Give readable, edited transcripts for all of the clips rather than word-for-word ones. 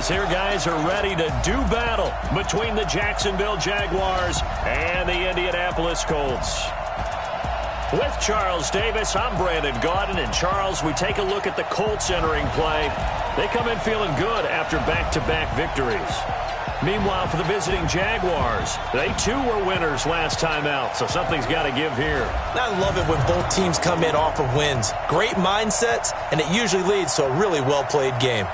here guys are ready to do battle between the Jacksonville Jaguars and the Indianapolis Colts. With Charles Davis, I'm Brandon Gaudin. And Charles, we take a look at the Colts entering play. They come in feeling good after back-to-back victories. Meanwhile, for the visiting Jaguars, they too were winners last time out, so something's got to give here. I love it when both teams come in off of wins. Great mindsets, and it usually leads to a really well-played game.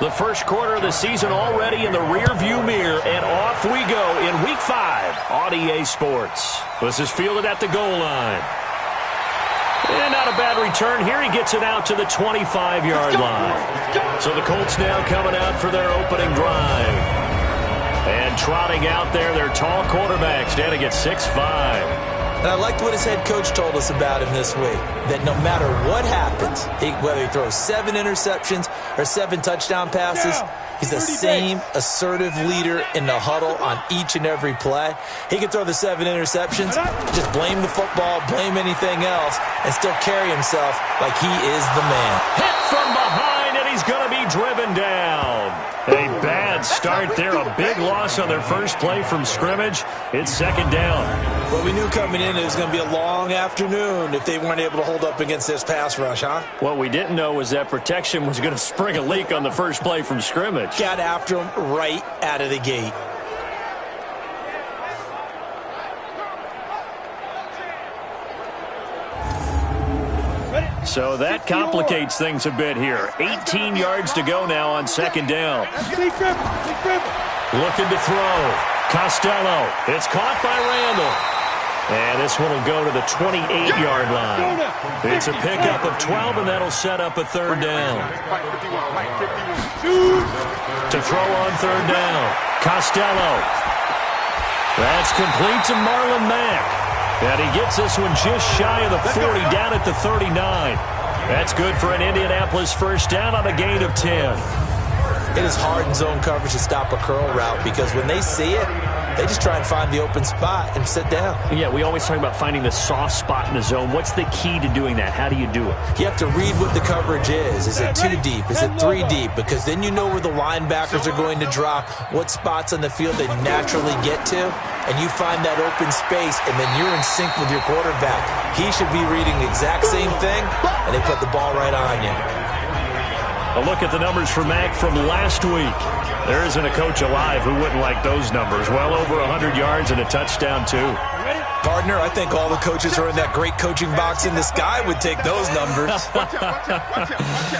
The first quarter of the season already in the rearview mirror, and off we go in Week 5 on EA Sports. This is fielded at the goal line. And not a bad return here. He gets it out to the 25-yard line. So the Colts now coming out for their opening drive. And trotting out there, their tall quarterback standing at 6'5". And I liked what his head coach told us about him this week, that no matter what happens, whether he throws 7 interceptions or 7 touchdown passes, he's the same assertive leader in the huddle on each and every play. He can throw the 7 interceptions, just blame the football, blame anything else, and still carry himself like he is the man. Hit from behind, and he's going to be driven down. A bad start there, a big loss on their first play from scrimmage. It's second down. Well, we knew coming in it was going to be a long afternoon if they weren't able to hold up against this pass rush, huh? What we didn't know was that protection was going to spring a leak on the first play from scrimmage. Got after him right out of the gate. So that complicates things a bit here. 18 yards to go now on second down. Looking to throw. Costello. It's caught by Randall. And this one will go to the 28-yard line. It's a pickup of 12, and that'll set up a third down. To throw on third down. Costello. That's complete to Marlon Mack. And he gets this one just shy of the 40, down at the 39. That's good for an Indianapolis first down on a gain of 10. It is hard in zone coverage to stop a curl route because when they see it, they just try and find the open spot and sit down. Yeah, we always talk about finding the soft spot in the zone. What's the key to doing that? How do you do it? You have to read what the coverage is. Is it 2 deep? Is it 3 deep? Because then you know where the linebackers are going to drop, what spots on the field they naturally get to, and you find that open space, and then you're in sync with your quarterback. He should be reading the exact same thing, and they put the ball right on you. A look at the numbers for Mack from last week. There isn't a coach alive who wouldn't like those numbers. Well over 100 yards and a touchdown, too. Partner, I think all the coaches who are in that great coaching box in the sky would take those numbers.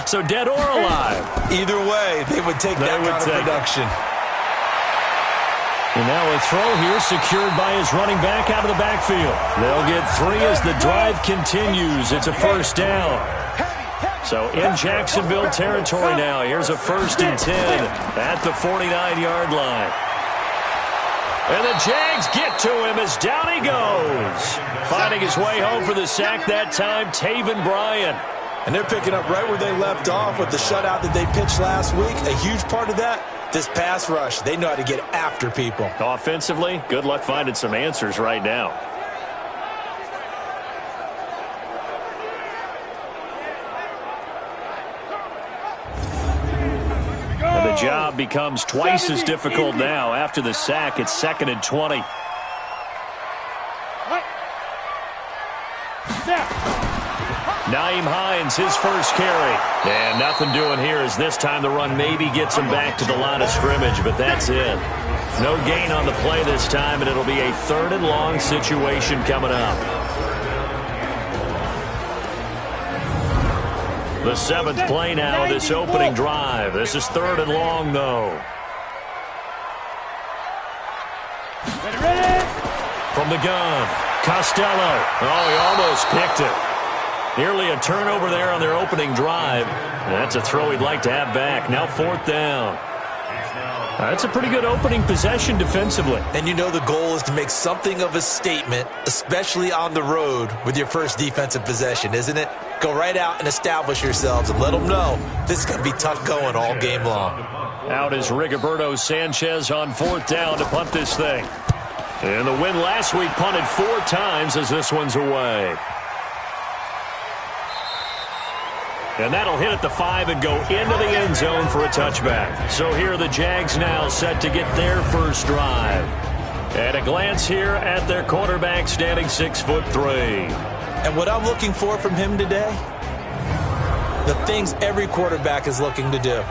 So dead or alive? Either way, they would take that kind of production. And now a throw here secured by his running back out of the backfield. They'll get 3 as the drive continues. It's a first down. So in Jacksonville territory now. Here's a 1st and 10 at the 49-yard line. And the Jags get to him as down he goes. Finding his way home for the sack that time, Taven Bryan. And they're picking up right where they left off with the shutout that they pitched last week. A huge part of that, this pass rush. They know how to get after people. Offensively, good luck finding some answers right now. The job becomes twice as difficult now. After the sack, it's 2nd and 20. Naeem Hines, his first carry. And nothing doing here as this time the run maybe gets him back to the line of scrimmage, but that's it. No gain on the play this time, and it'll be a 3rd and long situation coming up. The 7th play now of this opening drive. This is 3rd and long, though. From the gun, Costello. Oh, he almost picked it. Nearly a turnover there on their opening drive. That's a throw he'd like to have back. Now 4th down. That's a pretty good opening possession defensively. And you know the goal is to make something of a statement, especially on the road with your first defensive possession, isn't it? Go right out and establish yourselves and let them know this is going to be tough going all game long. Out is Rigoberto Sanchez on 4th down to punt this thing. And the win last week punted 4 times as this one's away. And that'll hit at the 5 and go into the end zone for a touchback. So here are the Jags now set to get their first drive. At a glance here at their quarterback standing 6'3". And what I'm looking for from him today, the things every quarterback is looking to do.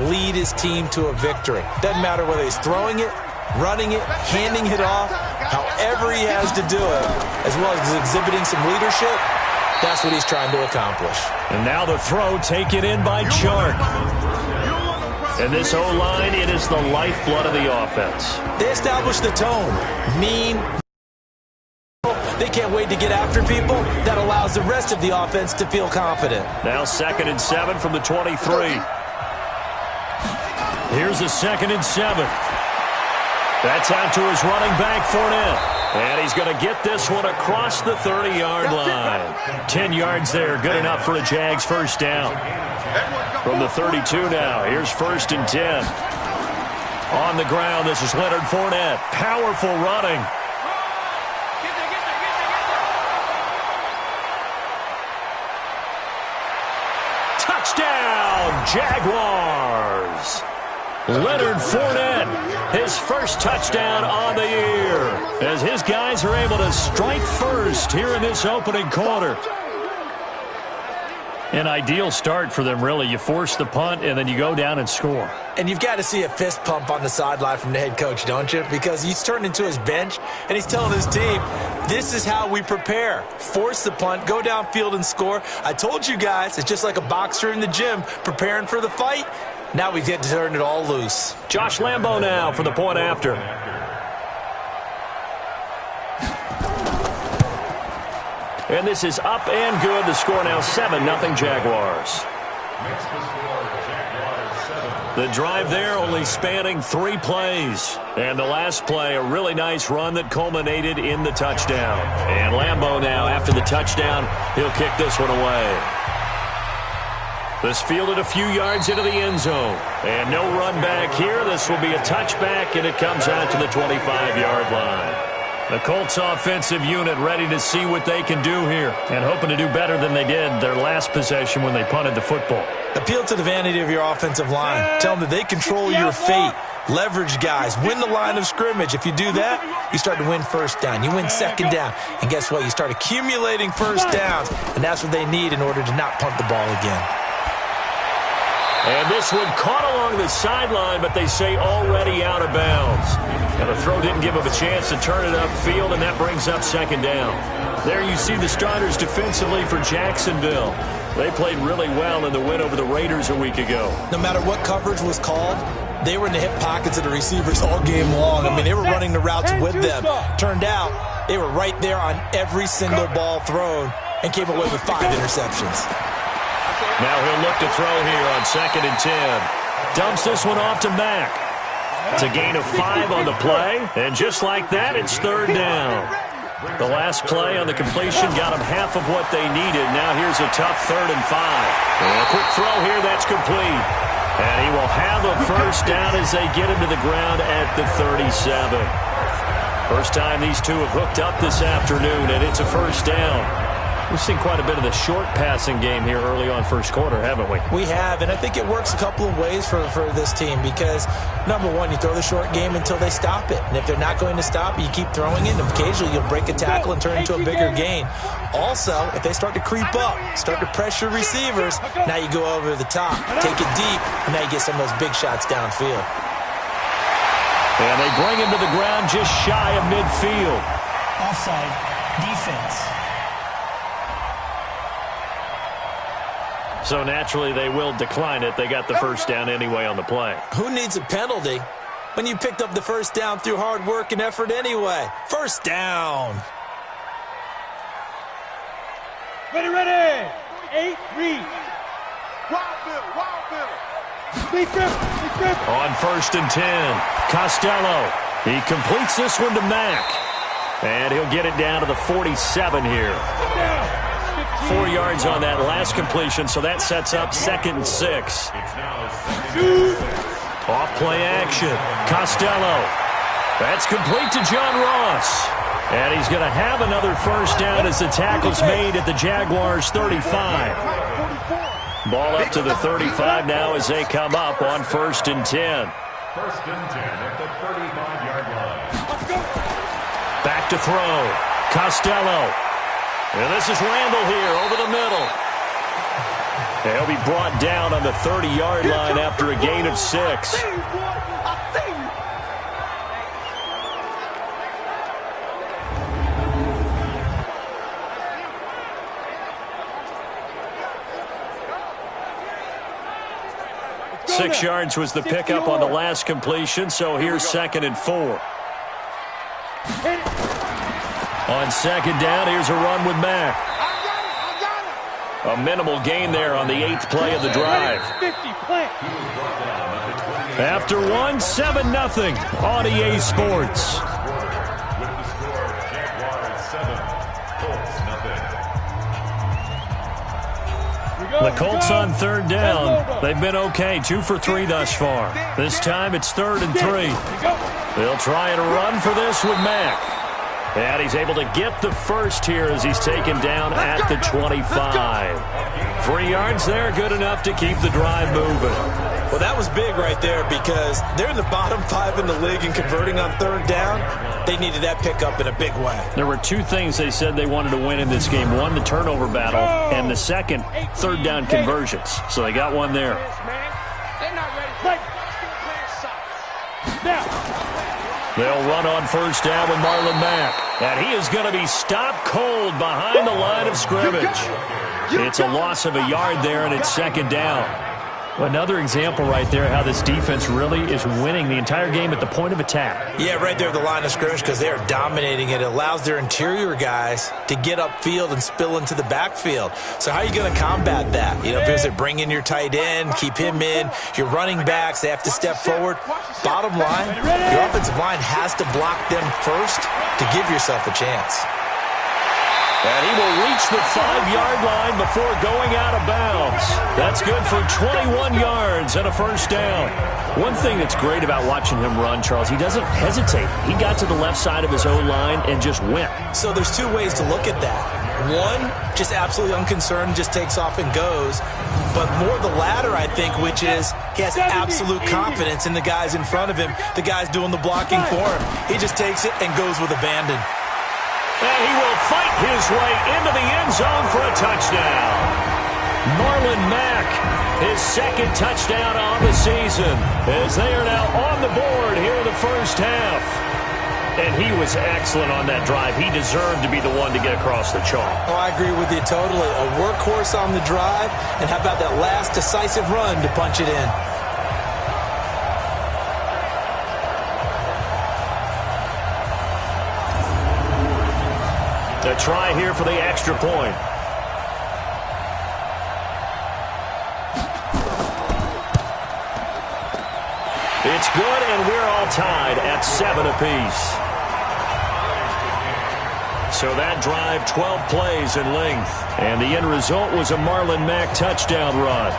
Lead his team to a victory. Doesn't matter whether he's throwing it, running it, handing it off, however he has to do it, as well as exhibiting some leadership. That's what he's trying to accomplish. And now the throw taken in by Chark. And this O-line, it is the lifeblood of the offense. They establish the tone. Mean. They can't wait to get after people. That allows the rest of the offense to feel confident. Now 2nd and 7 from the 23. Here's a 2nd and 7. That's out to his running back, Fournette. And he's going to get this one across the 30-yard line. 10 yards there, good enough for a Jags first down. From the 32 now, here's 1st and 10. On the ground, this is Leonard Fournette. Powerful running. Touchdown, Jaguars. Leonard Fournette, his first touchdown on the year, as his guys are able to strike first here in this opening quarter. An ideal start for them, really. You force the punt, and then you go down and score. And you've got to see a fist pump on the sideline from the head coach, don't you? Because he's turned into his bench, and he's telling his team, this is how we prepare. Force the punt, go downfield and score. I told you guys, it's just like a boxer in the gym preparing for the fight. Now we get to turn it all loose. Josh Lambo now for the point after. And this is up and good. The score now 7-0 Jaguars. The drive there only spanning 3 plays. And the last play, a really nice run that culminated in the touchdown. And Lambo now, after the touchdown, he'll kick this one away. This fielded a few yards into the end zone. And no run back here. This will be a touchback, and it comes out to the 25-yard line. The Colts offensive unit ready to see what they can do here and hoping to do better than they did their last possession when they punted the football. Appeal to the vanity of your offensive line. Tell them that they control your fate. Leverage guys. Win the line of scrimmage. If you do that, you start to win first down. You win second down. And guess what? You start accumulating first downs. And that's what they need in order to not punt the ball again. And this one caught along the sideline, but they say already out of bounds. And the throw didn't give him a chance to turn it upfield, and that brings up second down. There you see the starters defensively for Jacksonville. They played really well in the win over the Raiders a week ago. No matter what coverage was called, they were in the hip pockets of the receivers all game long. I mean, they were running the routes with them. Turned out, they were right there on every single ball thrown and came away with 5 interceptions. Now he'll look to throw here on 2nd and 10. Dumps this one off to Mack. It's a gain of 5 on the play, and just like that, it's 3rd down. The last play on the completion got them half of what they needed. Now here's a tough 3rd and 5. And a quick throw here, that's complete. And he will have a first down as they get him to the ground at the 37. First time these two have hooked up this afternoon, and it's a first down. We've seen quite a bit of the short passing game here early on first quarter, haven't we? We have, and I think it works a couple of ways for this team because, number one, you throw the short game until they stop it. And if they're not going to stop it, you keep throwing it, and occasionally you'll break a tackle and turn it into a bigger gain. Also, if they start to creep up, start to pressure receivers, now you go over the top, take it deep, and now you get some of those big shots downfield. And they bring him to the ground just shy of midfield. Offside, defense. So naturally, they will decline it. They got the first down anyway on the play. Who needs a penalty when you picked up the first down through hard work and effort anyway? First down. Ready. 8, read. Wild Bill. On 1st and 10, Costello. He completes this one to Mack. And he'll get it down to the 47 here. 4 yards on that last completion, so that sets up 2nd and 6. Off play action. Costello. That's complete to John Ross. And he's going to have another first down as the tackle's made at the Jaguars' 35. Ball up to the 35 now as they come up on 1st and 10. 1st and 10 at the 35-yard line. Back to throw. Costello. And this is Randall here over the middle. He'll be brought down on the 30-yard line after a gain of 6. Six yards was the pickup on the last completion, so here's 2nd and 4. On 2nd down, here's a run with Mack. A minimal gain there on the 8th play of the drive. After 1, 7-0 on EA Sports. With the score, Jaguars 7, Colts nothing. The Colts on 3rd down. They've been okay, 2 for 3 thus far. This time it's 3rd and 3. They'll try and run for this with Mack. And he's able to get the first here as he's taken down at the 25. 3 yards there, good enough to keep the drive moving. Well, that was big right there because they're in the bottom 5 in the league and converting on 3rd down. They needed that pickup in a big way. There were 2 things they said they wanted to win in this game. One, the turnover battle, and the second, 3rd down conversions. So they got one there. They'll run on 1st down with Marlon Mack. And he is going to be stopped cold behind the line of scrimmage. It's a loss of a yard there, and it's 2nd down. Another example right there how this defense really is winning the entire game at the point of attack. Yeah, right there at the line of scrimmage because they are dominating it. It allows their interior guys to get upfield and spill into the backfield. So how are you going to combat that? You know, because they bring in your tight end, keep him in. Your running backs, they have to step forward. Bottom line, your offensive line has to block them first to give yourself a chance. And he will reach the 5-yard line before going out of bounds. That's good for 21 yards and a first down. One thing that's great about watching him run, Charles, he doesn't hesitate. He got to the left side of his O-line and just went. So there's 2 ways to look at that. One, just absolutely unconcerned, just takes off and goes. But more the latter, I think, which is he has absolute confidence in the guys in front of him, the guys doing the blocking for him. He just takes it and goes with abandon. And he will fight his way into the end zone for a touchdown. Marlon Mack, his 2nd touchdown on the season, as they are now on the board here in the first half. And he was excellent on that drive. He deserved to be the one to get across the chalk. Oh, I agree with you totally. A workhorse on the drive, and how about that last decisive run to punch it in? A try here for the extra point. It's good, and we're all tied at 7 apiece. So that drive, 12 plays in length. And the end result was a Marlon Mack touchdown run.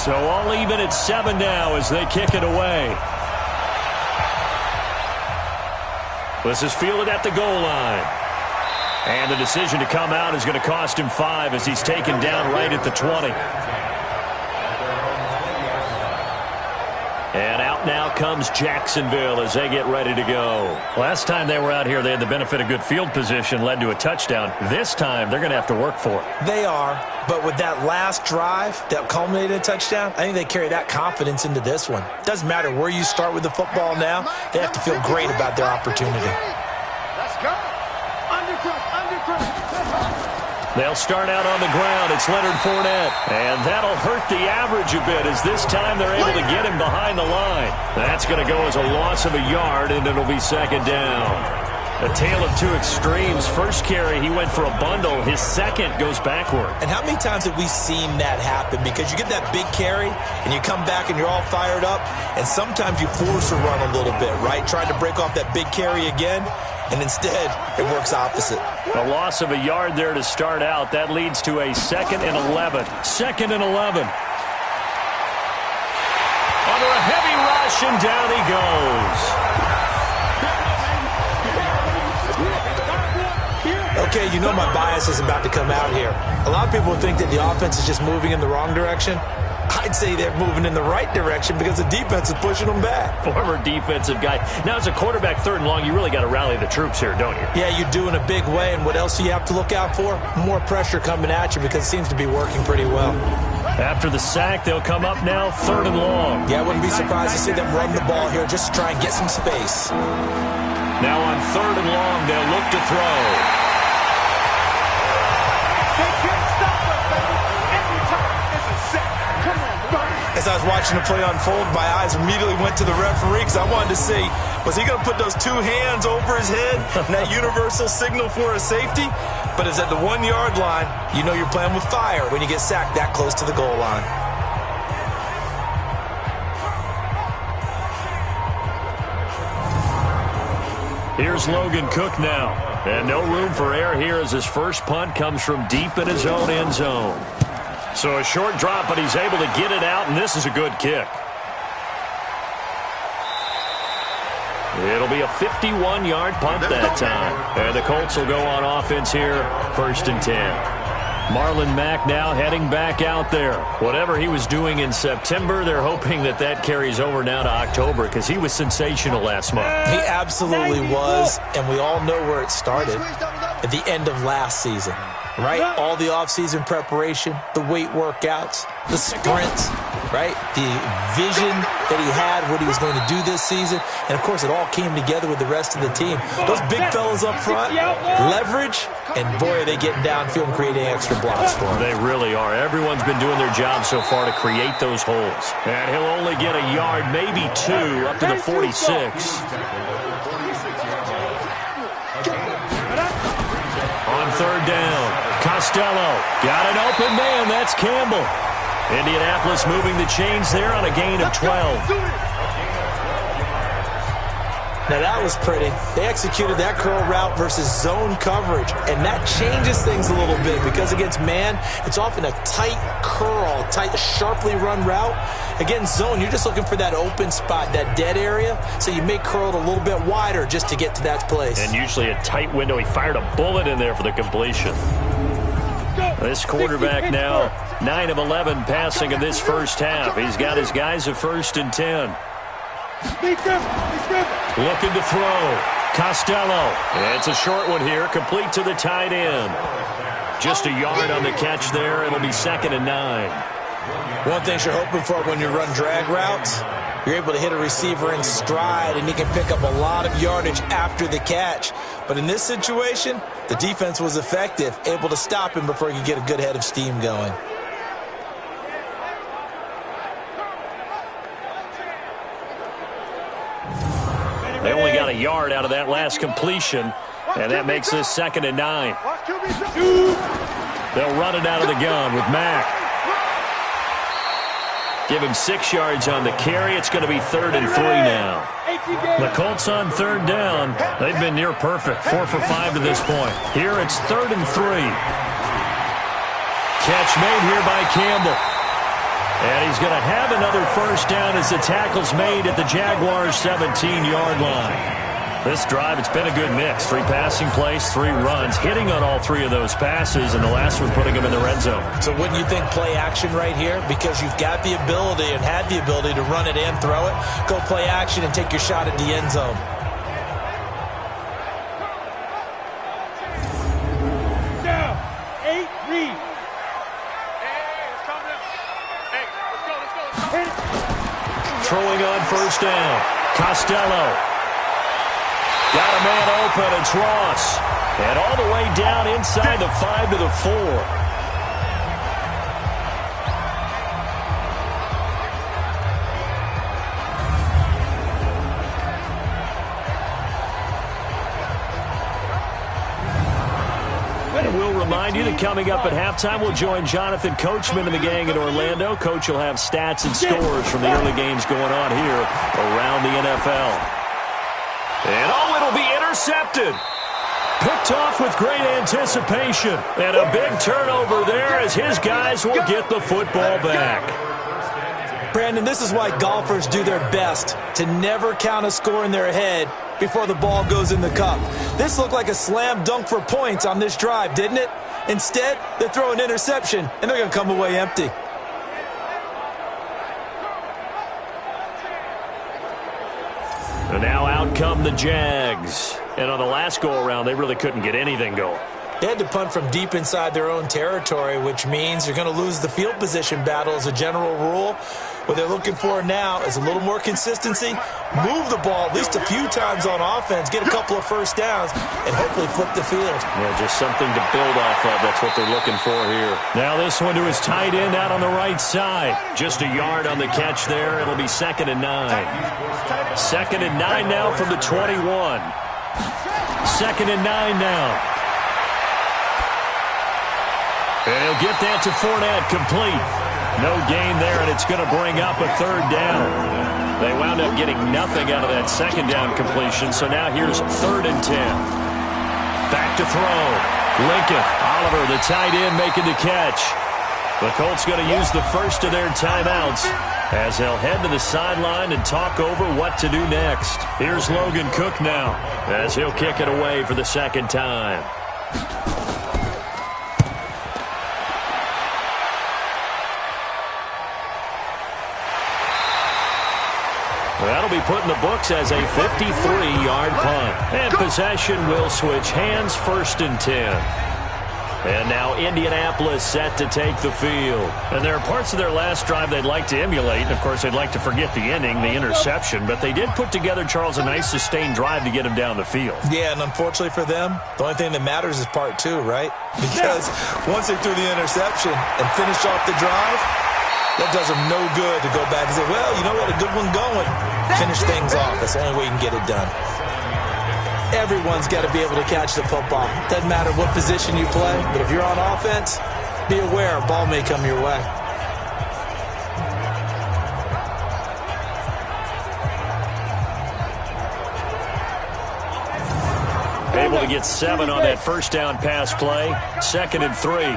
So all even at 7 now as they kick it away. This is fielded at the goal line. And the decision to come out is going to cost him 5 as he's taken down right at the 20. And out now comes Jacksonville as they get ready to go. Last time they were out here, they had the benefit of good field position, led to a touchdown. This time, they're going to have to work for it. They are, but with that last drive that culminated in a touchdown, I think they carry that confidence into this one. Doesn't matter where you start with the football now, they have to feel great about their opportunity. Let's go. They'll start out on the ground. It's Leonard Fournette. And that'll hurt the average a bit as this time they're able to get him behind the line. That's going to go as a loss of a yard, and it'll be 2nd down. A tale of two extremes. First carry, he went for a bundle. His second goes backward. And how many times have we seen that happen? Because you get that big carry, and you come back and you're all fired up, and sometimes you force a run a little bit, right? Trying to break off that big carry again. And instead, it works opposite. A loss of a yard there to start out. That leads to a 2nd and 11. 2nd and 11. Under a heavy rush, and down he goes. Okay, you know my bias is about to come out here. A lot of people think that the offense is just moving in the wrong direction. I'd say they're moving in the right direction because the defense is pushing them back. Former defensive guy. Now, as a quarterback 3rd and long, you really got to rally the troops here, don't you? Yeah, you do in a big way. And what else do you have to look out for? More pressure coming at you because it seems to be working pretty well. After the sack, they'll come up now 3rd and long. Yeah, I wouldn't be surprised to see them run the ball here just to try and get some space. Now on 3rd and long, they'll look to throw. As I was watching the play unfold, my eyes immediately went to the referee because I wanted to see, was he going to put those 2 hands over his head and that universal signal for a safety? But it's at the 1-yard line. You know you're playing with fire when you get sacked that close to the goal line. Here's Logan Cook now. And no room for error here as his first punt comes from deep in his own end zone. So a short drop, but he's able to get it out, and this is a good kick. It'll be a 51-yard punt that time. And the Colts will go on offense here, 1st and 10. Marlon Mack now heading back out there. Whatever he was doing in September, they're hoping that that carries over now to October because he was sensational last month. He absolutely was, and we all know where it started at the end of last season. Right? All the offseason preparation, the weight workouts, the sprints, right? The vision that he had, what he was going to do this season. And, of course, it all came together with the rest of the team. Those big fellas up front, leverage, and, boy, are they getting downfield and creating extra blocks for him. They really are. Everyone's been doing their job so far to create those holes. And he'll only get a yard, maybe 2, up to the 46. On 3rd down, Costello got an open man. That's Campbell. Indianapolis moving the chains there on a gain of 12. Now, that was pretty. They executed that curl route versus zone coverage, and that changes things a little bit because against man, it's often a tight curl, tight, sharply run route. Against zone, you're just looking for that open spot, that dead area, so you may curl it a little bit wider just to get to that place. And usually a tight window. He fired a bullet in there for the completion. This quarterback now, 9 of 11 passing in this first half. He's got his guys at 1st and 10. Looking to throw. Costello. It's a short one here, complete to the tight end. Just a yard on the catch there. It'll be 2nd and 9. One thing you're hoping for when you run drag routes, you're able to hit a receiver in stride, and he can pick up a lot of yardage after the catch. But in this situation, the defense was effective, able to stop him before he could get a good head of steam going. They only got a yard out of that last completion, and that makes this 2nd and 9. They'll run it out of the gun with Mack. Give him 6 yards on the carry. It's going to be 3rd and 3 now. The Colts on 3rd down. They've been near perfect, 4 for 5 to this point. Here it's 3rd and 3. Catch made here by Campbell. And he's going to have another first down as the tackle's made at the Jaguars' 17-yard line. This drive, it's been a good mix. 3 passing plays, 3 runs, hitting on all 3 of those passes, and the last one putting him in the red zone. So wouldn't you think play action right here? Because you've got the ability and had the ability to run it and throw it. Go play action and take your shot at the end zone. Down. 8, read. Throwing on first down. Costello. Got a man open. It's Ross. And all the way down inside the 5 to the 4. And we'll remind you that coming up at halftime, we'll join Jonathan Coachman and the gang in Orlando. Coach will have stats and scores from the early games going on here around the NFL. And oh, it'll be intercepted. Picked off with great anticipation. And a big turnover there as his guys will get the football back. Brandon, this is why golfers do their best to never count a score in their head before the ball goes in the cup. This looked like a slam dunk for points on this drive, didn't it? Instead, they throw an interception, and they're going to come away empty. And now out come the Jags. And on the last go-around, they really couldn't get anything going. They had to punt from deep inside their own territory, which means you're going to lose the field position battle as a general rule. What they're looking for now is a little more consistency, move the ball at least a few times on offense, get a couple of first downs, and hopefully flip the field. Yeah, just something to build off of. That's what they're looking for here. Now this one to his tight end out on the right side. Just a yard on the catch there. It'll be 2nd and 9. 2nd and 9 now from the 21. 2nd and 9 now. And he'll get that to Fournette, complete. No gain there, and it's going to bring up a 3rd down. They wound up getting nothing out of that 2nd down completion, so now here's 3rd and 10. Back to throw. Lincoln, Oliver, the tight end, making the catch. The Colts going to use the first of their timeouts as they'll head to the sideline and talk over what to do next. Here's Logan Cook now as he'll kick it away for the 2nd time. That'll be put in the books as a 53-yard punt. And possession will switch hands, 1st and 10. And now Indianapolis set to take the field. And there are parts of their last drive they'd like to emulate. And, of course, they'd like to forget the ending, the interception. But they did put together, Charles, a nice sustained drive to get him down the field. Yeah, and unfortunately for them, the only thing that matters is part 2, right? Because once they threw the interception and finished off the drive, that does them no good to go back and say, well, you know what, a good one going. Finish things off. That's the only way you can get it done. Everyone's got to be able to catch the football. Doesn't matter what position you play, but if you're on offense, be aware a ball may come your way. Able to get 7 on that first down pass play. 2nd and 3. Here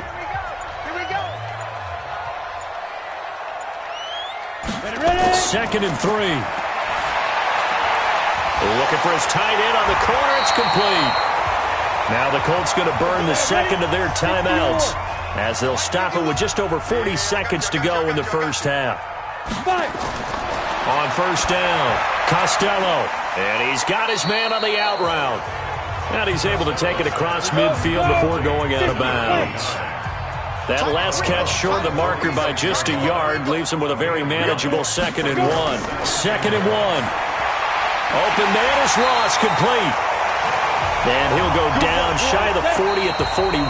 we go. Ready? 2nd and 3. Looking for his tight end on the corner. It's complete. Now the Colts going to burn the 2nd of their timeouts as they'll stop it with just over 40 seconds to go in the first half. On first down, Costello. And he's got his man on the out route. And he's able to take it across midfield before going out of bounds. That last catch short of the marker by just a yard leaves him with a very manageable 2nd and 1. 2nd and 1. Open man is Ross, complete. And he'll go down shy of the 40 at the 41.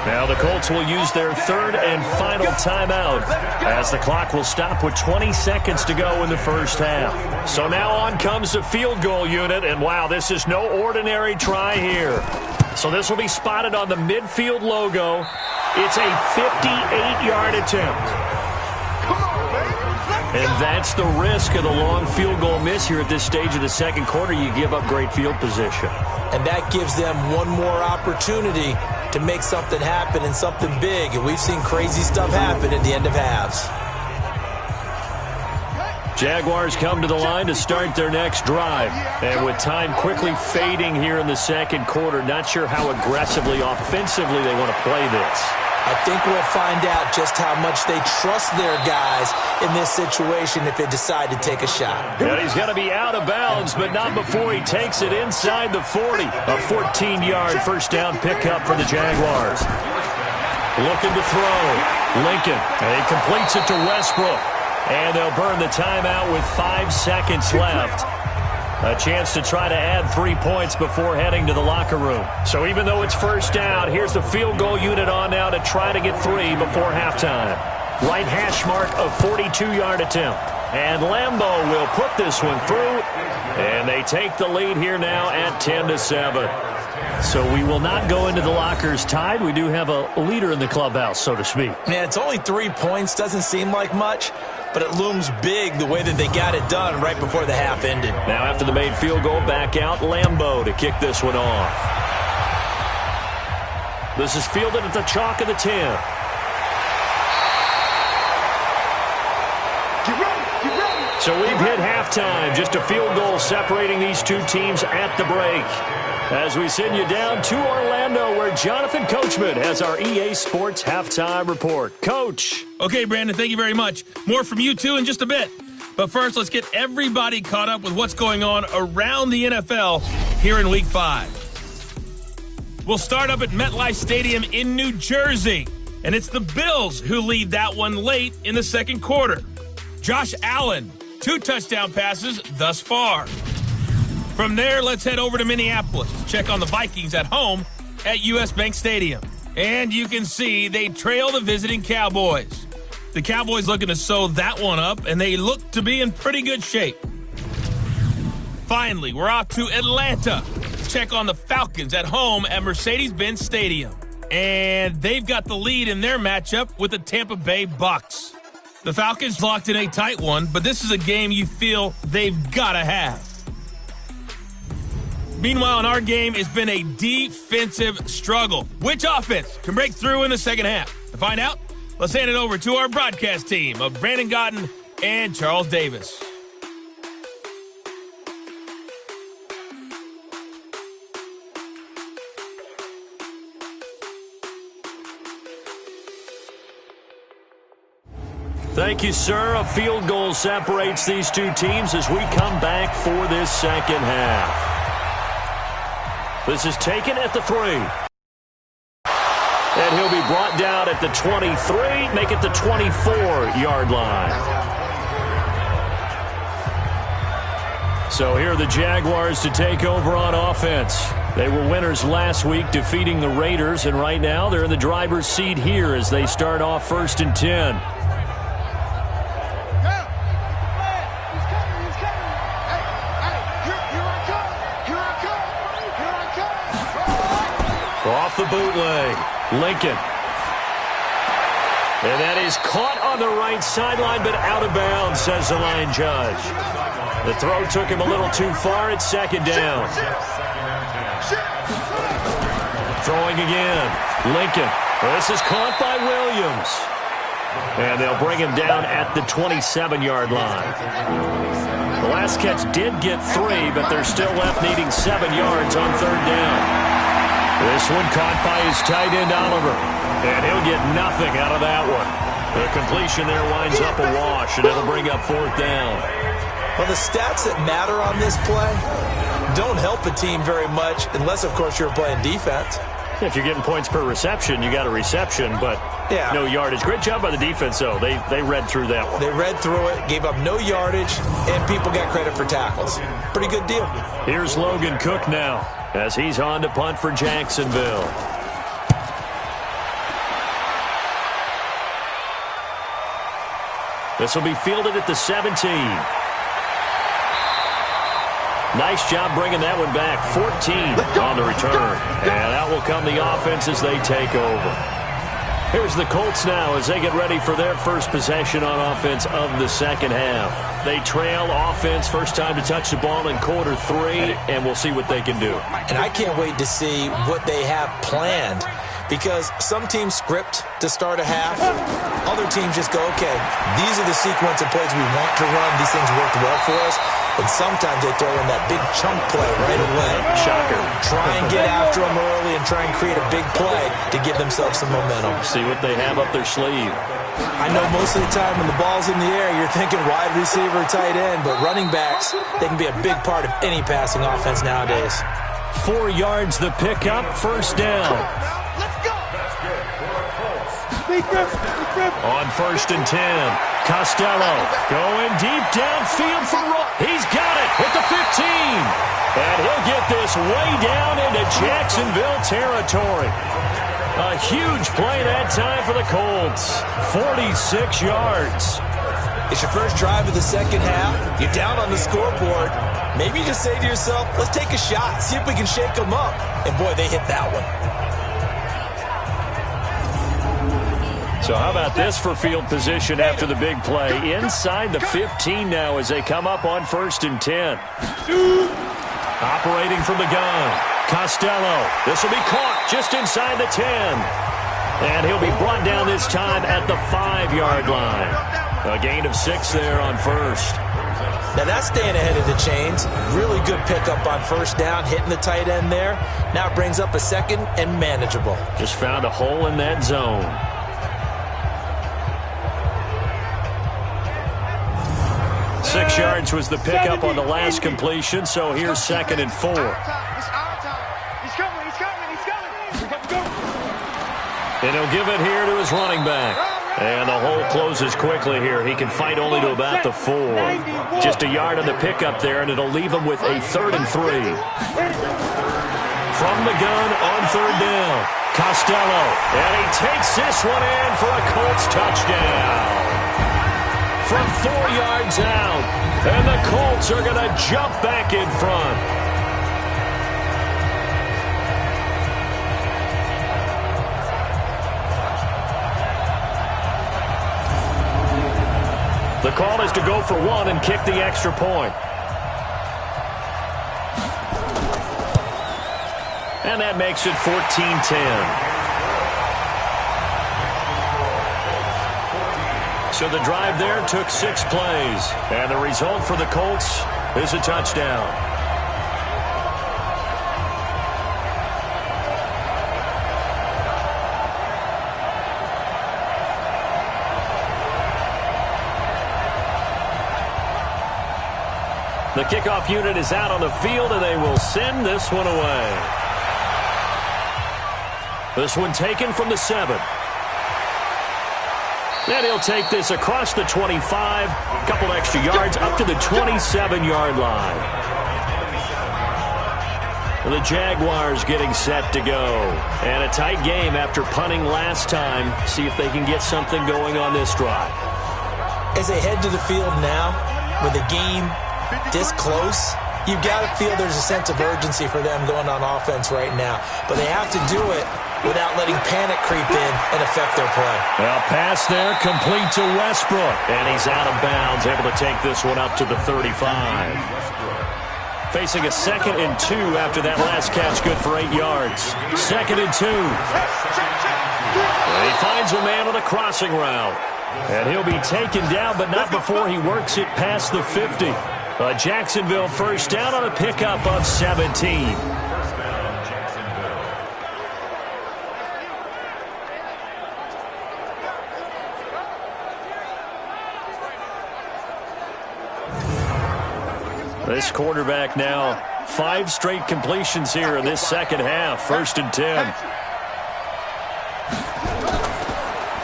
Now the Colts will use their 3rd and final timeout as the clock will stop with 20 seconds to go in the first half. So now on comes the field goal unit, and wow, this is no ordinary try here. So this will be spotted on the midfield logo. It's a 58-yard attempt. And that's the risk of the long field goal miss here at this stage of the 2nd quarter. You give up great field position. And that gives them one more opportunity to make something happen and something big. And we've seen crazy stuff happen at the end of halves. Jaguars come to the line to start their next drive. And with time quickly fading here in the second quarter, not sure how aggressively, offensively they want to play this. I think we'll find out just how much they trust their guys in this situation if they decide to take a shot. And he's going to be out of bounds, but not before he takes it inside the 40. A 14-yard first down pickup for the Jaguars. Looking to throw. Lincoln. And he completes it to Westbrook. And they'll burn the timeout with 5 seconds left. A chance to try to add 3 points before heading to the locker room. So even though it's first down, here's the field goal unit on now to try to get 3 before halftime. Right hash mark of 42-yard attempt. And Lambeau will put this one through. And they take the lead here now at 10-7. So we will not go into the lockers tied. We do have a leader in the clubhouse, so to speak. Man, it's only 3 points. Doesn't seem like much, but it looms big the way that they got it done right before the half ended. Now after the made field goal, back out Lambeau to kick this one off. This is fielded at the chalk of the 10. So we've hit halftime. Just a field goal separating these two teams at the break. As we send you down to Orlando, where Jonathan Coachman has our EA Sports Halftime Report. Coach. Okay, Brandon, thank you very much. More from you, too, in just a bit. But first, let's get everybody caught up with what's going on around the NFL here in Week 5. We'll start up at MetLife Stadium in New Jersey. And it's the Bills who lead that one late in the second quarter. Josh Allen, 2 touchdown passes thus far. From there, let's head over to Minneapolis to check on the Vikings at home at U.S. Bank Stadium. And you can see they trail the visiting Cowboys. The Cowboys looking to sew that one up, and they look to be in pretty good shape. Finally, we're off to Atlanta to check on the Falcons at home at Mercedes-Benz Stadium. And they've got the lead in their matchup with the Tampa Bay Bucks. The Falcons locked in a tight one, but this is a game you feel they've got to have. Meanwhile, in our game, it's been a defensive struggle. Which offense can break through in the second half? To find out, let's hand it over to our broadcast team of Brandon Gotten and Charles Davis. Thank you, sir. A field goal separates these two teams as we come back for this second half. This is taken at the 3. And he'll be brought down at the 23, make it the 24-yard line. So here are the Jaguars to take over on offense. They were winners last week, defeating the Raiders, and right now they're in the driver's seat here as they start off 1st and 10. Off the bootleg, Lincoln. And that is caught on the right sideline, but out of bounds, says the line judge. The throw took him a little too far. It's second down. Throwing again, Lincoln. This is caught by Williams. And they'll bring him down at the 27-yard line. The last catch did get 3, but they're still left needing 7 yards on 3rd down. This one caught by his tight end, Oliver. And he'll get nothing out of that one. The completion there winds up a wash, and it'll bring up 4th down. Well, the stats that matter on this play don't help a team very much unless, of course, you're playing defense. If you're getting points per reception, you got a reception, but no yardage. Great job by the defense, though. They read through that one. They read through it, gave up no yardage, and people got credit for tackles. Pretty good deal. Here's Logan Cook now as he's on to punt for Jacksonville. This will be fielded at the 17. Nice job bringing that one back. 14 on the return. And out will come the offense as they take over. Here's the Colts now as they get ready for their first possession on offense of the second half. They trail offense, first time to touch the ball in quarter 3, and we'll see what they can do. And I can't wait to see what they have planned because some teams script to start a half. Other teams just go, okay, these are the sequence of plays we want to run. These things worked well for us. And sometimes they throw in that big chunk play right away. Shocker. Try and get after them early and try and create a big play to give themselves some momentum. See what they have up their sleeve. I know most of the time when the ball's in the air, you're thinking wide receiver, tight end, but running backs, they can be a big part of any passing offense nowadays. 4 yards the pickup, first down. Let's go. On 1st and 10, Costello going deep downfield for Ross. He's got it at the 15. And he'll get this way down into Jacksonville territory. A huge play that time for the Colts. 46 yards. It's your first drive of the second half. You're down on the scoreboard. Maybe you just say to yourself, let's take a shot, see if we can shake them up. And boy, they hit that one. So how about this for field position after the big play? Inside the 15 now as they come up on 1st and 10. Operating from the gun. Costello. This will be caught just inside the 10. And he'll be brought down this time at the 5-yard line. A gain of 6 there on 1st. Now that's staying ahead of the chains. Really good pickup on 1st down, hitting the tight end there. Now it brings up a 2nd and manageable. Just found a hole in that zone. 6 yards was the pickup on the last completion, so here's 2nd and 4. It's our time. He's coming. And he'll give it here to his running back. And the hole closes quickly here. He can fight only to about the 4. Just a yard on the pickup there, and it'll leave him with a 3rd and 3. From the gun on 3rd down, Costello. And he takes this one in for a Colts touchdown. From 4 yards out, and the Colts are going to jump back in front. The call is to go for 1 and kick the extra point. And that makes it 14-10. So the drive there took 6 plays. And the result for the Colts is a touchdown. The kickoff unit is out on the field, and they will send this one away. This one taken from the 7. And he'll take this across the 25, a couple extra yards up to the 27-yard line. The Jaguars getting set to go. And a tight game after punting last time. See if they can get something going on this drive. As they head to the field now, with the game this close, you've got to feel there's a sense of urgency for them going on offense right now. But they have to do it without letting panic creep in and affect their play. Well, pass there, complete to Westbrook. And he's out of bounds, able to take this one up to the 35. Facing a 2nd and 2 after that last catch, good for 8 yards. 2nd and 2. And he finds a man on a crossing route. And he'll be taken down, but not before he works it past the 50. A Jacksonville first down on a pickup of 17. This quarterback now, 5 straight completions here in this second half. 1st and 10.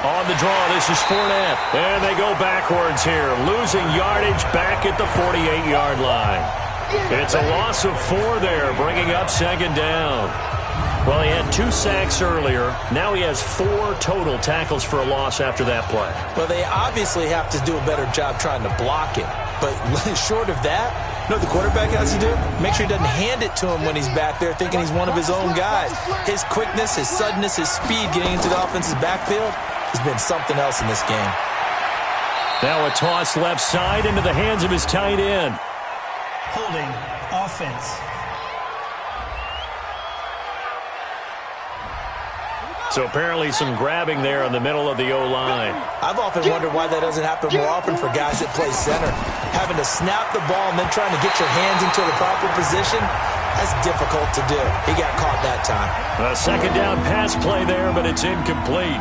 On the draw, this is Fournette. And they go backwards here, losing yardage back at the 48-yard line. It's a loss of 4 there, bringing up 2nd down. Well, he had 2 sacks earlier. Now he has 4 total tackles for a loss after that play. Well, they obviously have to do a better job trying to block him. But short of that, you know what the quarterback has to do? Make sure he doesn't hand it to him when he's back there thinking he's one of his own guys. His quickness, his suddenness, his speed getting into the offense's backfield has been something else in this game. Now a toss left side into the hands of his tight end. Holding offense. So apparently some grabbing there in the middle of the O-line. I've often wondered why that doesn't happen more often for guys that play center. Having to snap the ball and then trying to get your hands into the proper position, that's difficult to do. He got caught that time. A second down pass play there, but it's incomplete.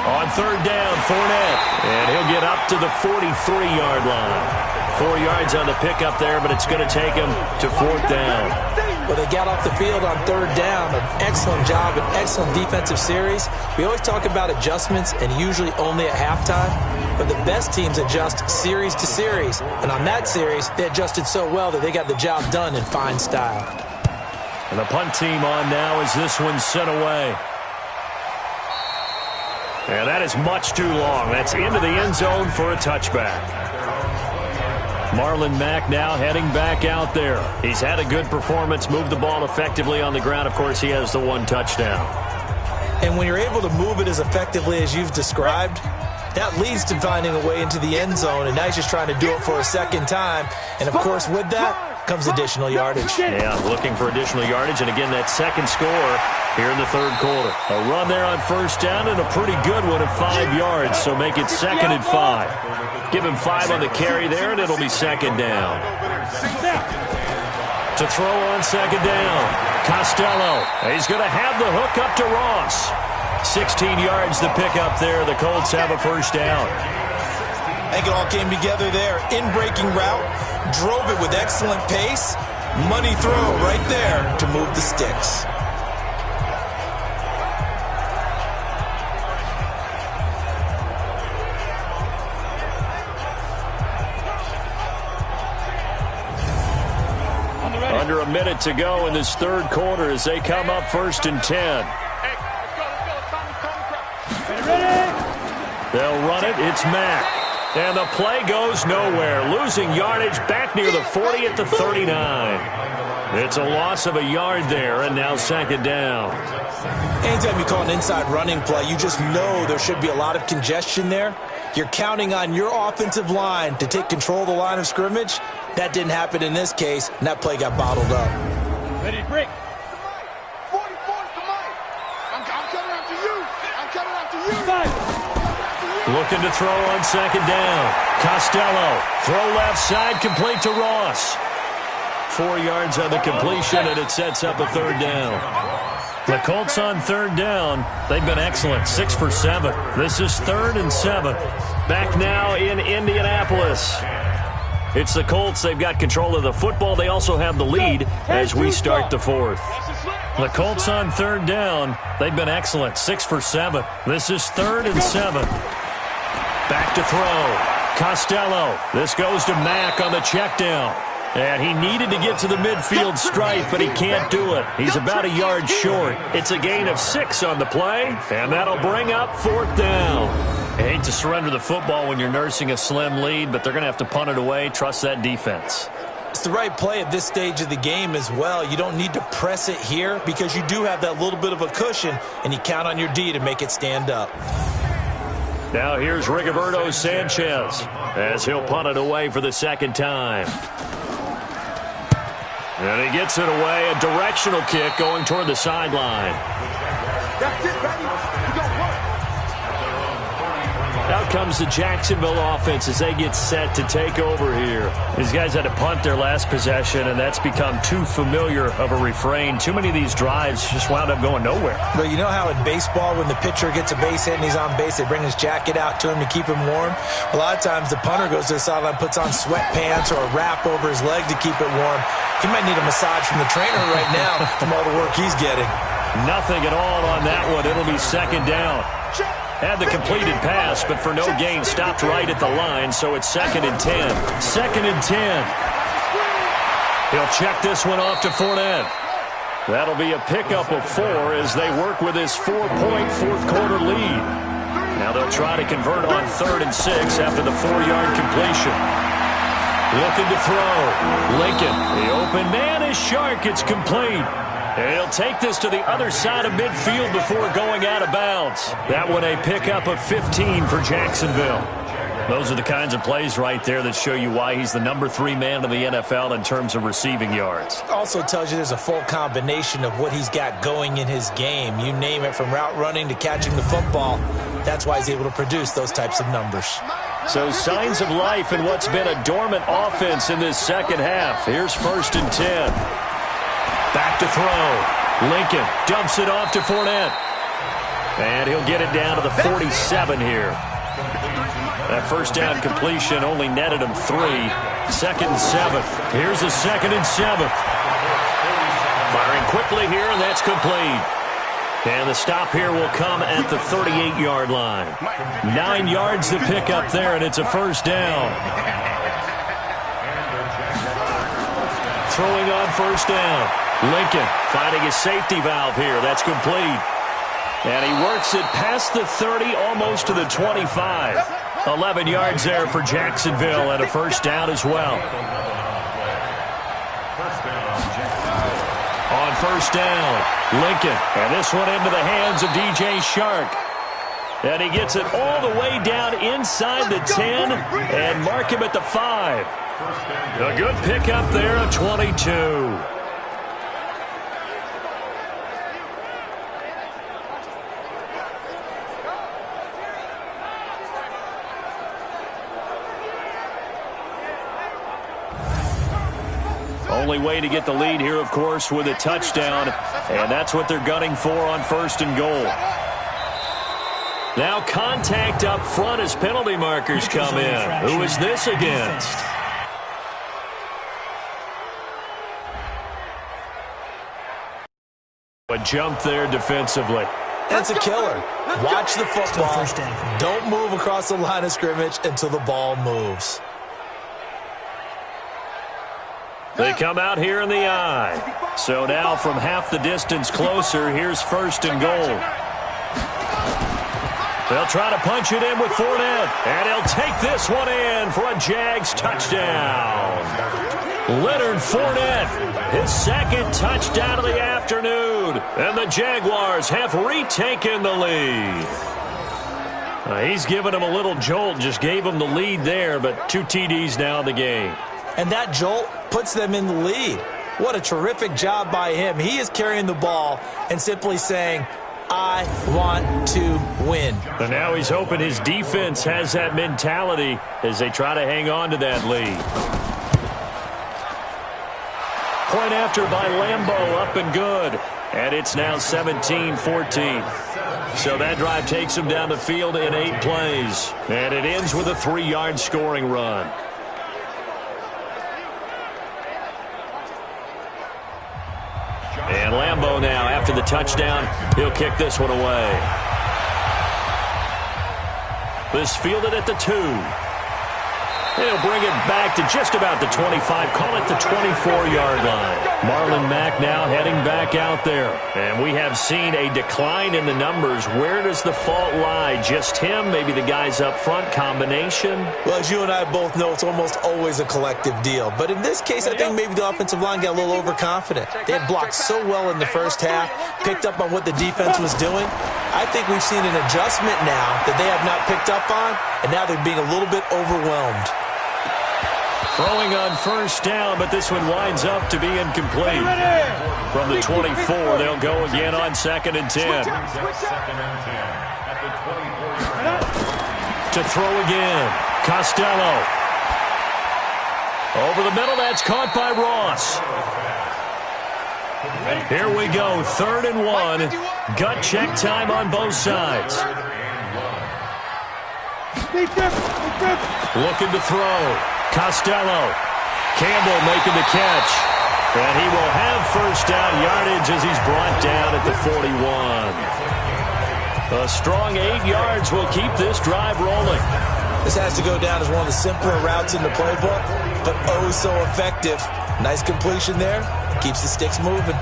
On third down, Fournette. And he'll get up to the 43-yard line. 4 yards on the pickup there, but it's going to take him to fourth down. Well, they got off the field on third down. An excellent job, an excellent defensive series. We always talk about adjustments, and usually only at halftime. But the best teams adjust series to series. And on that series, they adjusted so well that they got the job done in fine style. And the punt team on now as this one's sent away. And that is much too long. That's into the end zone for a touchback. Marlon Mack now heading back out there. He's had a good performance, moved the ball effectively on the ground. Of course, he has the one touchdown. And when you're able to move it as effectively as you've described, that leads to finding a way into the end zone, and now he's just trying to do it for a second time. And, of course, with that comes additional yardage. Yeah, looking for additional yardage, and again, that second score here in the third quarter. A run there on first down and a pretty good one at 5 yards, so make it second and 5. Give him 5 on the carry there, and it'll be second down. To throw on second down, Costello. He's going to have the hook up to Ross. 16 yards to pick up there. The Colts have a first down. I think it all came together there. In-breaking route, drove it with excellent pace. Money throw right there to move the sticks. Under a minute to go in this third quarter as they come up first and 10. They'll run it. It's Mack. And the play goes nowhere. Losing yardage back near the 40 at the 39. It's a loss of a yard there, and now second down. Anytime you call an inside running play, you just know there should be a lot of congestion there. You're counting on your offensive line to take control of the line of scrimmage. That didn't happen in this case, and that play got bottled up. Ready to break. 44 to Mike. I'm coming after you. I'm coming after you. Looking to throw on second down. Costello. Throw left side, complete to Ross. 4 yards on the completion, and it sets up a third down. The Colts on third down. They've been excellent. 6 for 7. This is 3rd and 7. Back now in Indianapolis. It's the Colts. They've got control of the football. They also have the lead as we start the fourth. The Colts on third down. They've been excellent. 6 for 7. This is 3rd and 7. Back to throw. Costello. This goes to Mack on the check down. And he needed to get to the midfield stripe, but he can't do it. He's about a yard short. It's a gain of 6 on the play, and that'll bring up fourth down. I hate to surrender the football when you're nursing a slim lead, but they're going to have to punt it away. Trust that defense. It's the right play at this stage of the game as well. You don't need to press it here because you do have that little bit of a cushion, and you count on your D to make it stand up. Now here's Rigoberto Sanchez as he'll punt it away for the second time. And he gets it away, a directional kick going toward the sideline. That's it, baby. You got work. Out comes the Jacksonville offense as they get set to take over here. These guys had to punt their last possession, and that's become too familiar of a refrain. Too many of these drives just wound up going nowhere. But you know how in baseball, when the pitcher gets a base hit and he's on base, they bring his jacket out to him to keep him warm? A lot of times the punter goes to the sideline, puts on sweatpants or a wrap over his leg to keep it warm. He might need a massage from the trainer right now from all the work he's getting. Nothing at all on that one. It'll be second down. Had the completed pass, but for no gain, stopped right at the line, so it's 2nd and 10. 2nd and 10. He'll check this one off to Fournette. That'll be a pickup of 4 as they work with his 4-point fourth-quarter lead. Now they'll try to convert on 3rd and 6 after the 4-yard completion. Looking to throw. Lincoln, the open man is Shark. It's complete. And he'll take this to the other side of midfield before going out of bounds. That one a pickup of 15 for Jacksonville. Those are the kinds of plays right there that show you why he's the number 3 man in the NFL in terms of receiving yards. Also tells you there's a full combination of what he's got going in his game. You name it, from route running to catching the football. That's why he's able to produce those types of numbers. So signs of life in what's been a dormant offense in this second half. Here's 1st and 10. Back to throw. Lincoln dumps it off to Fournette. And he'll get it down to the 47 here. That first down completion only netted him 3. 2nd and 7. Here's a 2nd and 7. Firing quickly here, and that's complete. And the stop here will come at the 38-yard line. 9 yards to pick up there, and it's a first down. Throwing on first down. Lincoln finding his safety valve here. That's complete. And he works it past the 30, almost to the 25. 11 yards there for Jacksonville, and a first down as well. On first down, Lincoln. And this one into the hands of DJ Shark. And he gets it all the way down inside the 10 and mark him at the 5. A good pickup there of 22. Only way to get the lead here, of course, with a touchdown, and that's what they're gunning for on 1st and goal. Now contact up front as penalty markers come in. Who is this against? A jump there defensively. That's a killer. Watch the football. Don't move across the line of scrimmage until the ball moves. They come out here in the eye. So now from half the distance closer, here's 1st and goal. They'll try to punch it in with Fournette. And he'll take this one in for a Jags touchdown. Leonard Fournette, his 2nd touchdown of the afternoon. And the Jaguars have retaken the lead. He's given him a little jolt, just gave him the lead there, but 2 TDs now in the game. And that jolt puts them in the lead. What a terrific job by him. He is carrying the ball and simply saying, I want to win. And now he's hoping his defense has that mentality as they try to hang on to that lead. Point after by Lambeau, up and good. And it's now 17-14. So that drive takes him down the field in 8 plays. And it ends with a 3-yard scoring run. And Lambeau now, after the touchdown, he'll kick this one away. This fielded at the 2. He'll bring it back to just about the 25, call it the 24-yard line. Marlon Mack now heading back out there. And we have seen a decline in the numbers. Where does the fault lie? Just him? Maybe the guys up front? Combination? Well, as you and I both know, it's almost always a collective deal. But in this case, I think maybe the offensive line got a little overconfident. They had blocked so well in the first half, picked up on what the defense was doing. I think we've seen an adjustment now that they have not picked up on, and now they're being a little bit overwhelmed. Throwing on first down, but this one winds up to be incomplete. From the 24, they'll go again on 2nd and 10. To throw again, Costello. Over the middle, that's caught by Ross. Here we go, 3rd and 1. Gut check time on both sides. Looking to throw. Costello. Campbell making the catch. And he will have first down yardage as he's brought down at the 41. A strong 8 yards will keep this drive rolling. This has to go down as one of the simpler routes in the playbook, but oh so effective. Nice completion there. Keeps the sticks moving.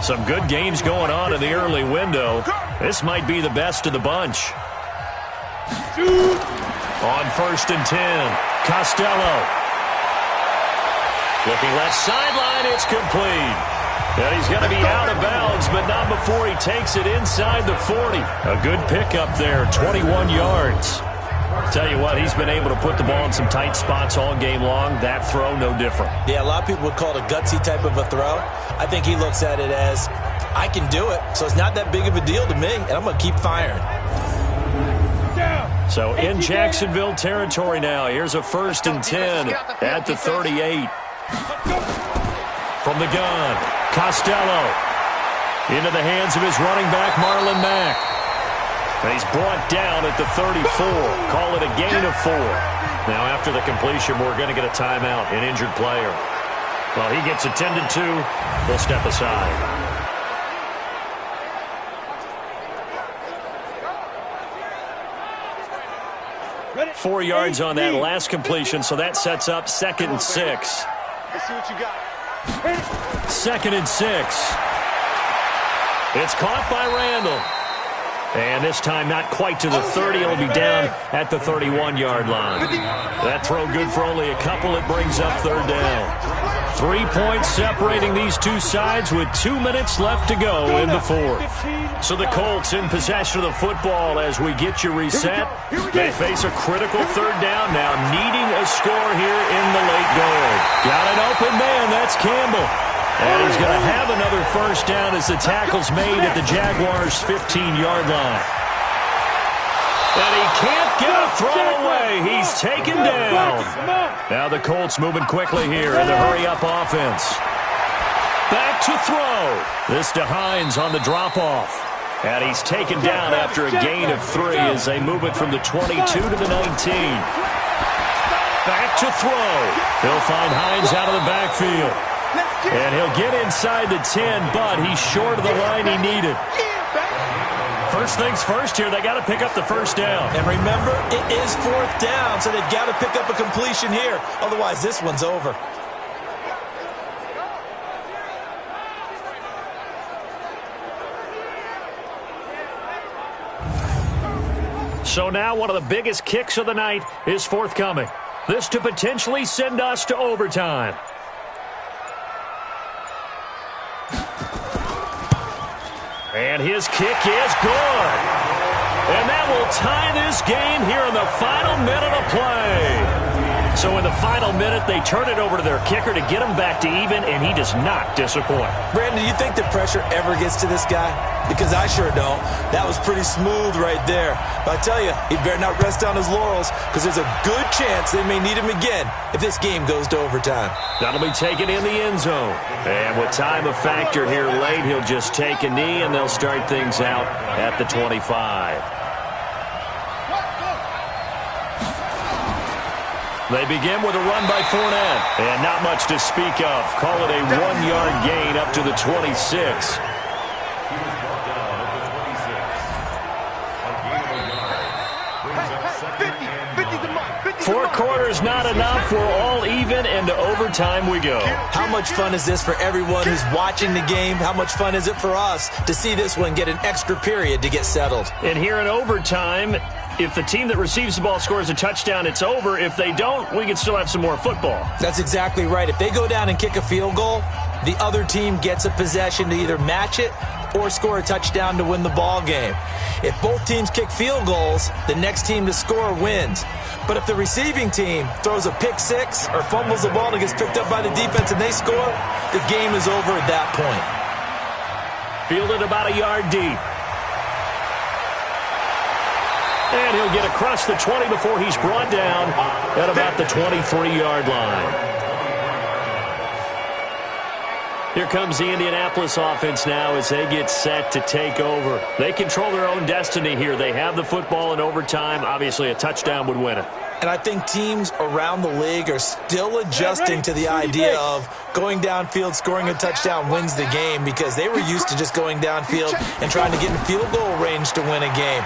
Some good games going on in the early window. This might be the best of the bunch. On 1st and 10, Costello. Looking left sideline, it's complete. And he's going to be out of bounds, but not before he takes it inside the 40. A good pickup there, 21 yards. Tell you what, he's been able to put the ball in some tight spots all game long. That throw, no different. Yeah, a lot of people would call it a gutsy type of a throw. I think he looks at it as, I can do it, so it's not that big of a deal to me, and I'm going to keep firing. So in Jacksonville territory now, here's a 1st and 10 at the 38. From the gun, Costello into the hands of his running back, Marlon Mack. And he's brought down at the 34. Call it a gain of 4. Now, after the completion, we're going to get a timeout, an injured player. Well, he gets attended to. We'll step aside. Ready? 4 yards on that last completion, so that sets up 2nd and 6. Let's see what you got. 2nd and 6. It's caught by Randall. And this time not quite to the 30. It'll be down at the 31-yard line. That throw good for only a couple. It brings up 3rd down. 3 points separating these two sides with 2 minutes left to go in the 4th. So the Colts in possession of the football as we get you reset. They face a critical 3rd down now, needing a score here in the late going. Got an open man. That's Campbell. And he's going to have another 1st down as the tackle's made at the Jaguars' 15-yard line. And he can't get a throw away. He's taken down. Now the Colts moving quickly here in the hurry-up offense. Back to throw. This to Hines on the drop-off. And he's taken down after a gain of 3 as they move it from the 22 to the 19. Back to throw. He'll find Hines out of the backfield. And he'll get inside the 10, but he's short of the line he needed. First things first here, they got to pick up the 1st down. And remember, it is 4th down, so they've got to pick up a completion here. Otherwise, this one's over. So now one of the biggest kicks of the night is forthcoming. This to potentially send us to overtime. And his kick is good. And that will tie this game here in the final minute of play. So in the final minute, they turn it over to their kicker to get him back to even, and he does not disappoint. Brandon, do you think the pressure ever gets to this guy? Because I sure don't. That was pretty smooth right there. But I tell you, he better not rest on his laurels, because there's a good chance they may need him again if this game goes to overtime. That'll be taken in the end zone. And with time a factor here late, he'll just take a knee, and they'll start things out at the 25. They begin with a run by Fournette. And not much to speak of. Call it a 1-yard gain up to the 26. 4 quarters not enough. We're all even, and to overtime we go. How much fun is this for everyone who's watching the game? How much fun is it for us to see this one get an extra period to get settled? And here in overtime, if the team that receives the ball scores a touchdown, it's over. If they don't, we can still have some more football. That's exactly right. If they go down and kick a field goal, the other team gets a possession to either match it or score a touchdown to win the ball game. If both teams kick field goals, the next team to score wins. But if the receiving team throws a pick six or fumbles the ball and gets picked up by the defense and they score, the game is over at that point. Fielded about a yard deep. And he'll get across the 20 before he's brought down at about the 23-yard line. Here comes the Indianapolis offense now as they get set to take over. They control their own destiny here. They have the football in overtime. Obviously, a touchdown would win it. And I think teams around the league are still adjusting to the idea of going downfield, scoring a touchdown wins the game, because they were used to just going downfield and trying to get in field goal range to win a game.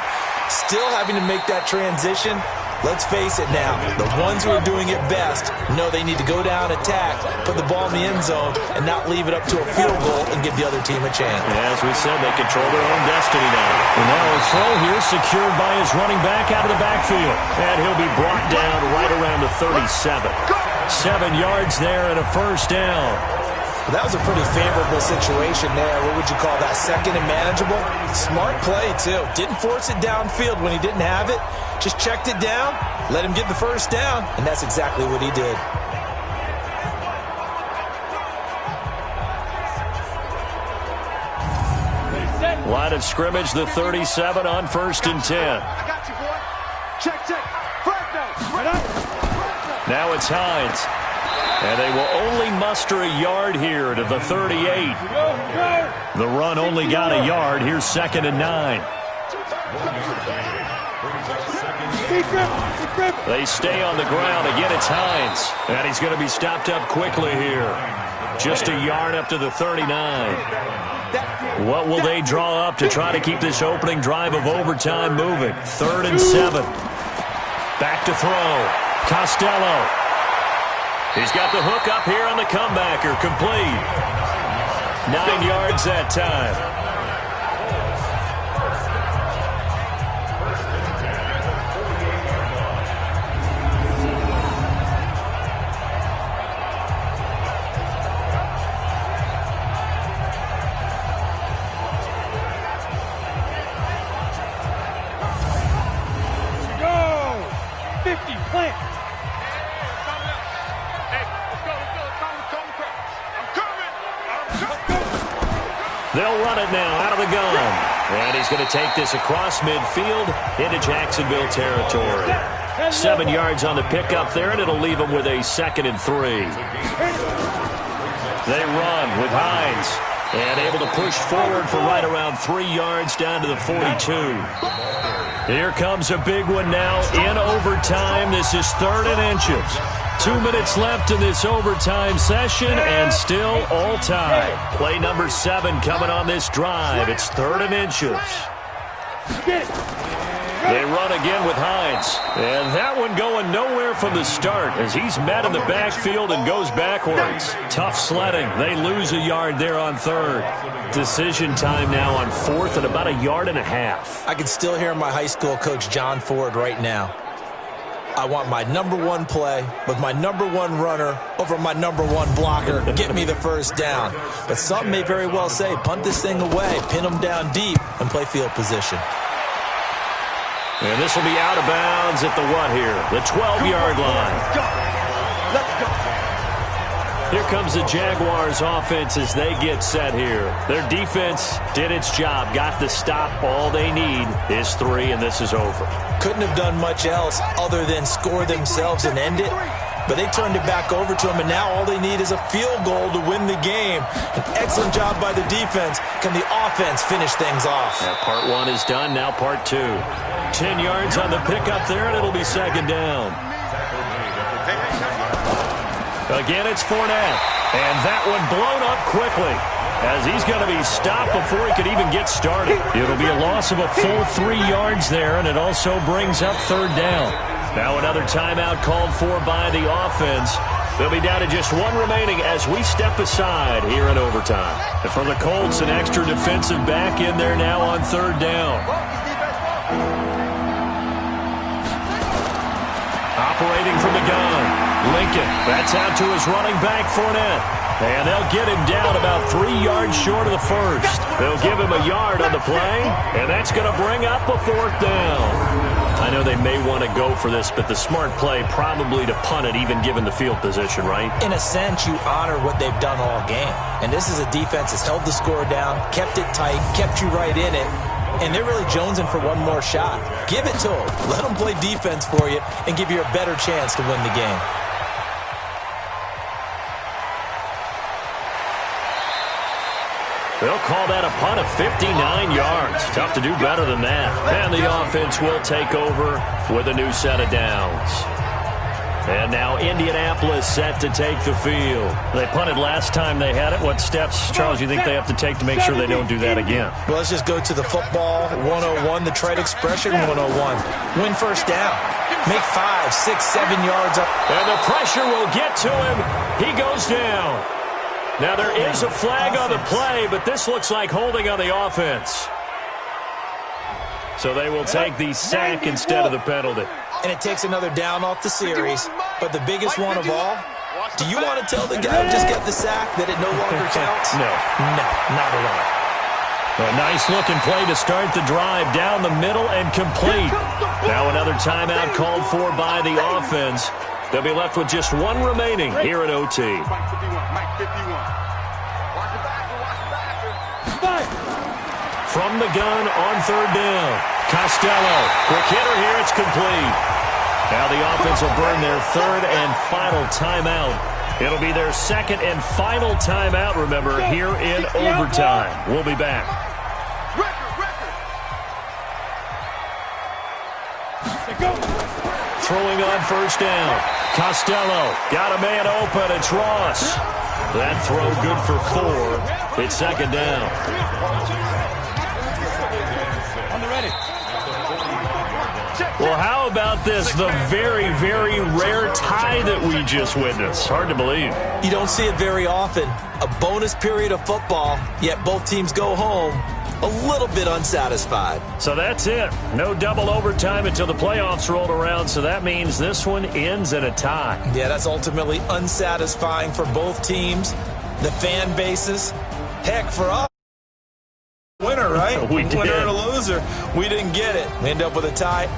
Still having to make that transition. Let's face it now, the ones who are doing it best know they need to go down, attack, put the ball in the end zone, and not leave it up to a field goal and give the other team a chance. Yeah, as we said, they control their own destiny now. And now a throw here secured by his running back out of the backfield. And he'll be brought down right around the 37. 7 yards there and a first down. That was a pretty favorable situation there. What would you call that? Second and manageable? Smart play, too. Didn't force it downfield when he didn't have it. Just checked it down, let him get the first down, and that's exactly what he did. Line of scrimmage, the 37 on 1st and 10. I got you, boy. Check. Now it's Hines. And they will only muster a yard here to the 38. The run only got a yard. Here's 2nd and 9. They stay on the ground. Again, it's Hines. And he's going to be stopped up quickly here. Just a yard up to the 39. What will they draw up to try to keep this opening drive of overtime moving? 3rd and 7. Back to throw. Costello. He's got the hook up here on the comebacker. Complete. 9 yards that time. They'll run it now out of the gun. And he's going to take this across midfield into Jacksonville territory. 7 yards on the pickup there, and it'll leave him with a 2nd and 3. They run with Hines. And able to push forward for right around 3 yards down to the 42. Here comes a big one now in overtime. This is 3rd and inches. 2 minutes left in this overtime session, and still all tied. Play number 7 coming on this drive. It's 3rd and inches. They run again with Hines. And that one going nowhere from the start as he's met in the backfield and goes backwards. Tough sledding. They lose a yard there on 3rd. Decision time now on 4th and about 1.5 yards. I can still hear my high school coach, John Ford, right now. I want my number 1 play with my number 1 runner over my number 1 blocker. Get me the first down. But some may very well say, punt this thing away, pin them down deep, and play field position. And this will be out of bounds at the what here? The 12-yard line. Let's go. Here comes the Jaguars offense as they get set here. Their defense did its job, got the stop. All they need is 3, and this is over. Couldn't have done much else other than score themselves and end it. But they turned it back over to them, and now all they need is a field goal to win the game. An excellent job by the defense. Can the offense finish things off? Yeah, part 1 is done, now part 2. 10 yards on the pickup there, and it'll be 2nd down. Again, it's Fournette. And that one blown up quickly as he's going to be stopped before he could even get started. It'll be a loss of a full 3 yards there, and it also brings up 3rd down. Now another timeout called for by the offense. They'll be down to just 1 remaining as we step aside here in overtime. And for the Colts, an extra defensive back in there now on 3rd down. Operating from the gun. Lincoln, that's out to his running back, Fournette. And they'll get him down about 3 yards short of the first. They'll give him a yard on the play, and that's going to bring up a 4th down. I know they may want to go for this, but the smart play probably to punt it, even given the field position, right? In a sense, you honor what they've done all game. And this is a defense that's held the score down, kept it tight, kept you right in it. And they're really jonesing for 1 more shot. Give it to them. Let them play defense for you and give you a better chance to win the game. They'll call that a punt of 59 yards. Tough to do better than that. And the offense will take over with a new set of downs. And now Indianapolis set to take the field. They punted last time they had it. What steps, Charles, you think they have to take to make sure they don't do that again? Well, let's just go to the football 101, the trite expression 101. Win first down. Make 5, 6, 7 yards up. And the pressure will get to him. He goes down. Now there is a flag on the play, but this looks like holding on the offense. So they will take the sack instead of the penalty. And it takes another down off the series. But the biggest one of all, Do you want to tell the guy who just got the sack that it no longer counts? No. No, not at all. A nice-looking play to start the drive down the middle and complete. Now another timeout called for by the offense. They'll be left with just one remaining here at OT. Mike 51. Mike 51. Watch the back. From the gun on third down. Costello. Quick hitter here. It's complete. Now the offense will burn their third and final timeout. It'll be their second and final timeout, remember, here in overtime. We'll be back. Throwing on first down. Costello got a man open. It's Ross. That throw good for 4. It's second down. On the ready. Well, how about this? The very, very rare tie that we just witnessed. Hard to believe. You don't see it very often. A bonus period of football, yet both teams go home a little bit unsatisfied. So that's it. No double overtime until the playoffs rolled around, so that means this one ends in a tie. Yeah, that's ultimately unsatisfying for both teams, the fan bases. Heck, for us, winner, right? We did. Winner and a loser. We didn't get it. We end up with a tie.